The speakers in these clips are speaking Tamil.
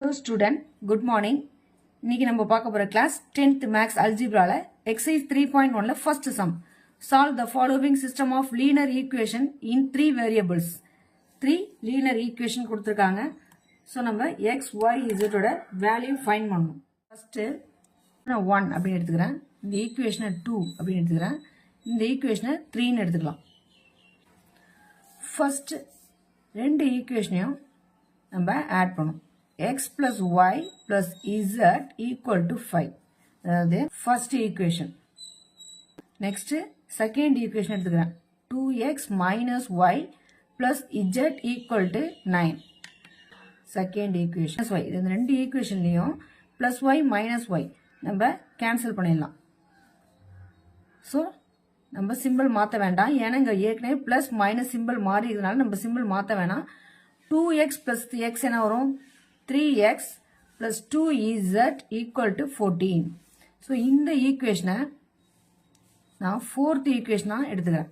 Hello student, good morning. இன்னைக்கு நம்ம பார்க்க போற கிளாஸ் 10th மேக்ஸ் அல்ஜிப்ரால எக்ஸசைஸ் 3.1ல first sum. Solve the following system of linear equation in 3 variables. 3 linear equation கொடுத்திருக்காங்க. சோ நம்ம x, y, z ஓட வேல்யூ ஃபைண்ட் பண்ணனும். ஃபர்ஸ்ட் நான் 1 அப்படி எடுத்துக்கிறேன். இந்த ஈக்குவேஷனை 2 அப்படி எடுத்துக்கிறேன். இந்த ஈக்குவேஷனை 3 ன்னு எடுத்துக்கலாம். ஃபர்ஸ்ட் ரெண்டு ஈக்குவேஷனையும் நம்ம ஆட் பண்ணும். x plus y plus z equal to 5. அதாவது first equation. Next second equation எடுத்துக்கிறேன். 2x minus y plus z equal to 9. Second equation. y. இந்த ரெண்டு ஈக்குவேஷன்லயும் plus y minus y நம்ம கேன்சல் பண்ணிடலாம். ஸோ நம்ம சிம்பிள் மாற்ற வேண்டாம். ஏன்னா இங்கே ஏற்கனவே பிளஸ் மைனஸ் சிம்பிள் மாறி இருக்கிறதுனால நம்ம சிம்பிள் மாற்ற வேணாம். 2x plus x என்ன வரும்? 3x plus 2z equal to 14. So, இந்த ஈக்குவேஷனை நான் fourth ஈக்குவேஷனா எடுத்துக்கிறேன்.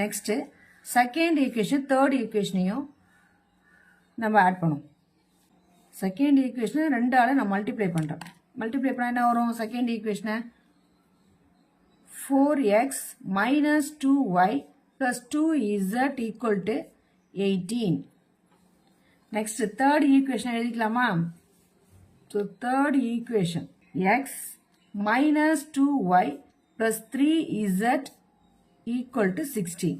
நெக்ஸ்ட் செகண்ட் ஈக்குவேஷன் தேர்ட் ஈக்குவேஷனையும் நம்ம ஆட் பண்ணும். செகண்ட் ஈக்குவேஷனை ரெண்டால நான் மல்டிப்ளை பண்றேன். மல்டிப்ளை பண்ணா என்ன வரும்? செகண்ட் ஈக்குவேஷனை 4x minus 2y plus 2z equal to 18. Next, third equation எழுதிக்கலாமா? So, third equation x minus 2y plus 3z equal to 16.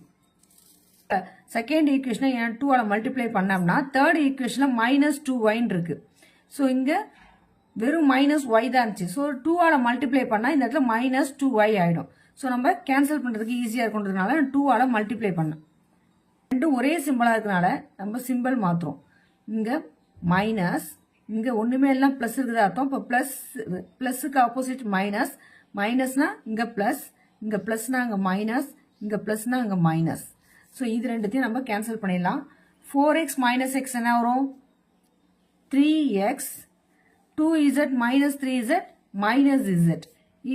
Second equation ஏன் 2 ஆல மல்டிப்ளை பண்ணோம்னா third equation minus 2y இருக்கு. So, இங்க வெறும் minus y தான் இருந்துச்சு. So, 2 ஆல மல்டிப்ளை பண்ணா இந்த இடத்துல minus 2y ஆயிடும். So, நம்ம கேன்சல் பண்றதுக்கு ஈஸியா இருக்குன்றதுனால 2 ஆல மல்டிப்ளை பண்ணோம். ரெண்டும் ஒரே சிம்பிளா இருக்கனால நம்ம சிம்பிள் மாத்துறோம். இங்க மைனஸ், இங்க ஒண்ணுமே எல்லாம் பிளஸ் இருக்குதா அர்த்தம். இப்ப பிளஸ் பிளஸ்க்கு ஆப்போசிட் மைனஸ், மைனஸ்னா இங்க பிளஸ், இங்க பிளஸ்னா அங்க மைனஸ், இங்க பிளஸ்னா அங்க மைனஸ். சோ இது ரெண்டுத்தையும் நம்ம கேன்சல் பண்ணிடலாம். 4x minus x என்ன வரும்? 3x 2z minus 3z minus z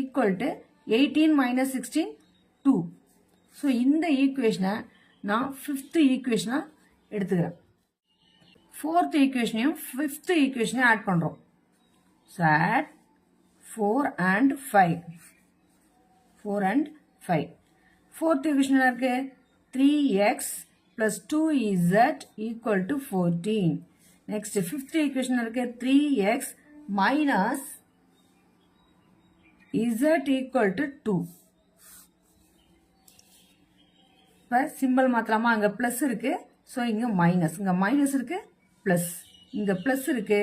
equal to 18 minus 16 2. So இந்த ஈக்குவேஷனை நான் ஃபிஃப்த் ஈக்குவேஷனா எடுத்துக்கிறேன். fourth equationையும் fifth equationையும் ஆட் பண்றோம். So add 4 and 5. 4 and 5. Fourth equation இருக்கு 3x plus 2z equal to 14. Next fifth equation இருக்கு 3x minus z equal to 2. இப்ப சிம்பிள் மாத்தலாமா? அங்க பிளஸ் இருக்கு. சோ இங்க மைனஸ், இங்க மைனஸ் இருக்கு, பிளஸ், இங்க பிளஸ் இருக்கு,